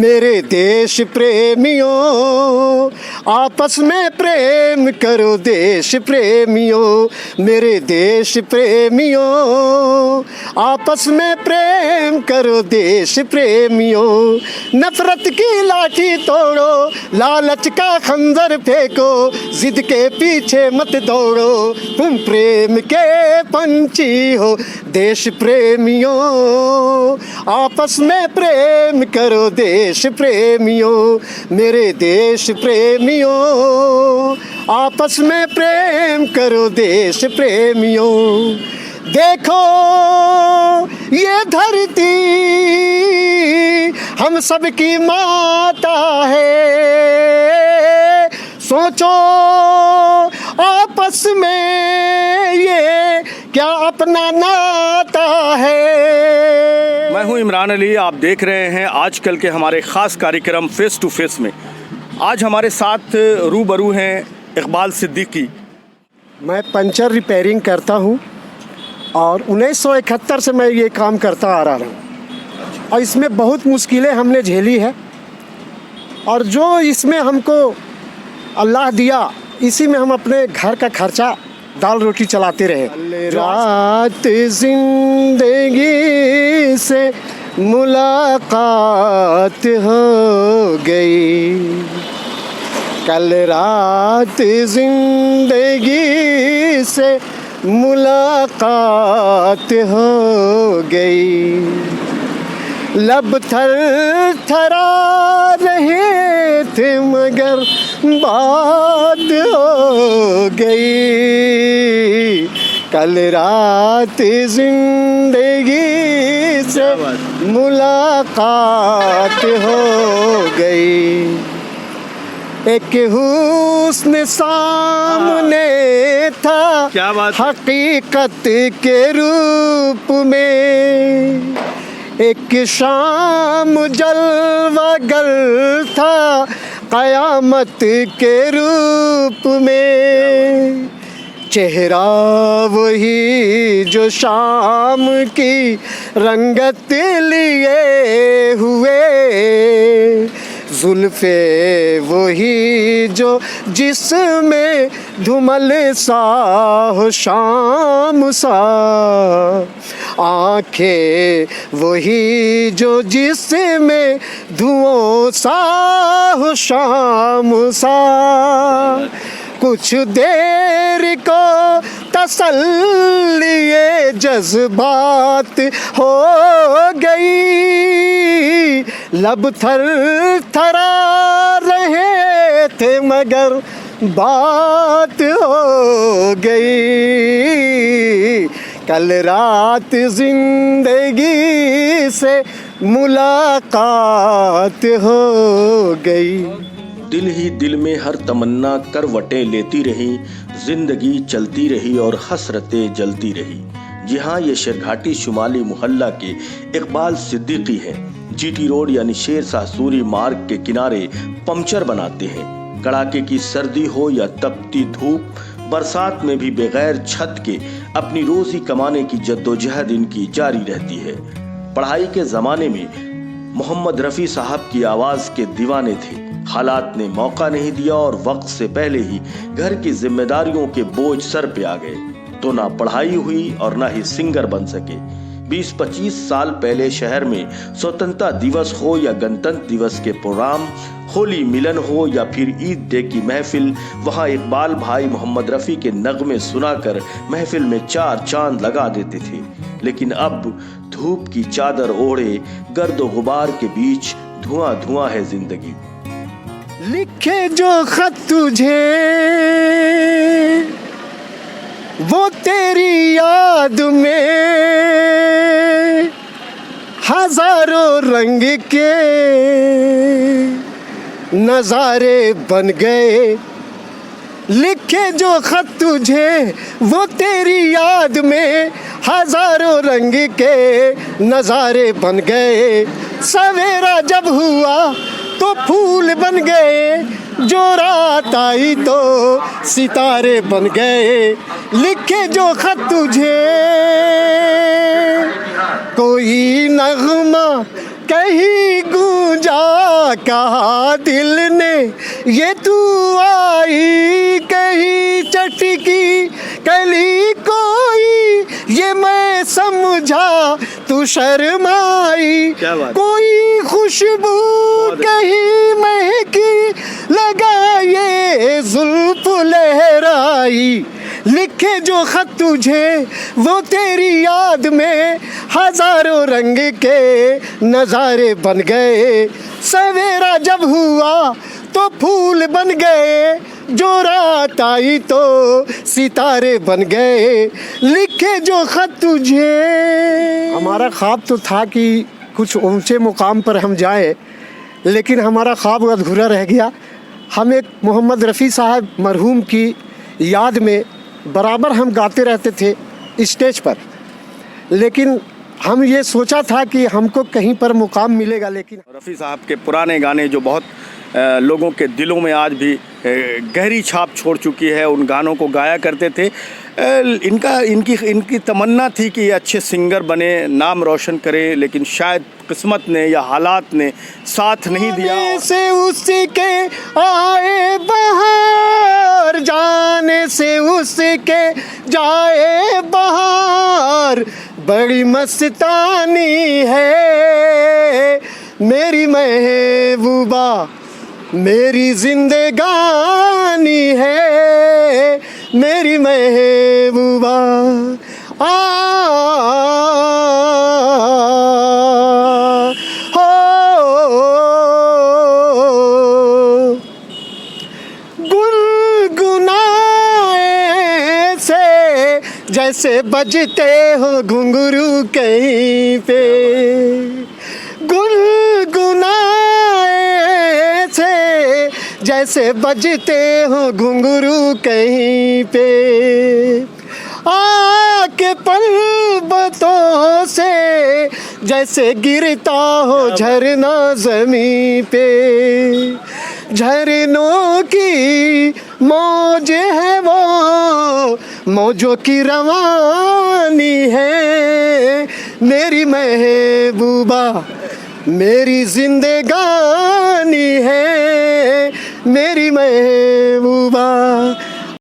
मेरे देश प्रेमियों आपस में प्रेम करो देश प्रेमियों, मेरे देश प्रेमियों आपस में प्रेम करो देश प्रेमियों। नफरत की लाठी तोड़ो, लालच का खंजर फेंको, जिद के पीछे मत दौड़ो, तुम प्रेम के पंछी हो देश प्रेमियों। आपस में प्रेम करो देश प्रेमियों, मेरे देश प्रेमियों आपस में प्रेम करो देश प्रेमियों। देखो ये धरती हम सबकी माता है, सोचो आपस में ये क्या अपना नाता है। मैं हूं इमरान अली, आप देख रहे हैं आजकल के हमारे ख़ास कार्यक्रम फेस टू फेस में। आज हमारे साथ रूबरू हैं इकबाल सिद्दीकी। मैं पंचर रिपेयरिंग करता हूं और 1971 से मैं ये काम करता आ रहा हूं और इसमें बहुत मुश्किलें हमने झेली है और जो इसमें हमको अल्लाह दिया इसी में हम अपने घर का खर्चा दाल रोटी चलाते रहे। रात जिंदगी से मुलाकात हो गई, कल रात जिंदगी से मुलाकात हो गई। लब थर थरा रहे थे मगर बात हो गई, कल रात जिंदगी से मुलाकात हो गई। एक हुस्न सामने था क्या बात, हकीकत के रूप में, एक शाम जलवागर था कयामत के रूप में। चेहरा वही जो शाम की रंगत लिए हुए, जुल्फे वही जो जिसमें धुमल सा हो शाम सा, आँखें वही जो जिसमें धुओं सा हो शाम सा। कुछ देर को तसल्ली जज्बात हो गई, लब थर थरा रहे थे मगर बात हो गई, कल रात जिंदगी से मुलाकात हो गई। दिल ही दिल में हर तमन्ना करवटें लेती रही, जिंदगी चलती रही और हसरतें जलती रही। जी हाँ, ये शेरघाटी शुमाली मोहल्ला के इकबाल सिद्दीकी हैं। जीटी रोड यानी शेर शाह सूरी मार्ग के किनारे पंचर बनाते हैं। कड़ाके की सर्दी हो या तपती धूप, बरसात में भी बगैर छत के अपनी रोजी कमाने की जद्दोजहद इनकी जारी रहती है। पढ़ाई के जमाने में मोहम्मद रफ़ी साहब की आवाज के दीवाने थे। हालात ने मौका नहीं दिया और वक्त से पहले ही घर की जिम्मेदारियों के बोझ सर पे आ गए, तो ना पढ़ाई हुई और ना ही सिंगर बन सके। 20-25 साल पहले शहर में स्वतंत्रता दिवस हो या गणतंत्र दिवस के प्रोग्राम, होली मिलन हो या फिर ईद डे की महफिल, वहाँ इकबाल भाई मोहम्मद रफ़ी के नगमे सुनाकर महफिल में चार चांद लगा देते थे। लेकिन अब धूप की चादर ओढ़े गर्दो गुबार के बीच धुआं धुआं है जिंदगी। लिखे जो खत तुझे वो तेरी याद में हजारों रंग के नजारे बन गए। लिखे जो खत तुझे वो तेरी याद में हजारों रंग के नजारे बन गए। सवेरा जब हुआ तो फूल बन गए, जो रात आई तो सितारे बन गए। लिखे जो खत तुझे कोई नगमा कहीं गूंजा कहा दिल ने ये तू आई, कहीं चटकी कली कोई ये मैं समझा तू शर्माई। क्या बात। कोई खुशबू कहीं महकी लगा ये जुल्फ लहराई। लिखे जो खत तुझे वो तेरी याद में हजारों रंग के नज़ारे बन गए। सवेरा जब हुआ तो फूल बन गए, जो रात आई तो सितारे बन गए। लिखे जो खत तुझे। हमारा ख्वाब तो था कि कुछ ऊंचे मुकाम पर हम जाए, लेकिन हमारा ख्वाब अधूरा रह गया। हम एक मोहम्मद रफ़ी साहब मरहूम की याद में बराबर हम गाते रहते थे स्टेज पर, लेकिन हम ये सोचा था कि हमको कहीं पर मुकाम मिलेगा। लेकिन रफ़ी साहब के पुराने गाने जो बहुत लोगों के दिलों में आज भी गहरी छाप छोड़ चुकी है, उन गानों को गाया करते थे। इनकी तमन्ना थी कि ये अच्छे सिंगर बने, नाम रोशन करे, लेकिन शायद किस्मत ने या हालात ने साथ नहीं दिया। से उसके आए बहार, जाने से उसके जाए बहार, बड़ी मस्तानी है मेरी महबूबा, मेरी जिंदगानी है मेरी महबूबा। गुनगुनाए से जैसे बजते हो घुंघरू कहीं पे, गुनगुनाए से जैसे बजते हो घुंघरू कहीं पे। आके पर्वतों से जैसे गिरता हो झरना ज़मीं पे, झरनों की मौज है वो मौजों की रवानी है मेरी महबूबा, मेरी जिंदगानी है मेरी महबूबा।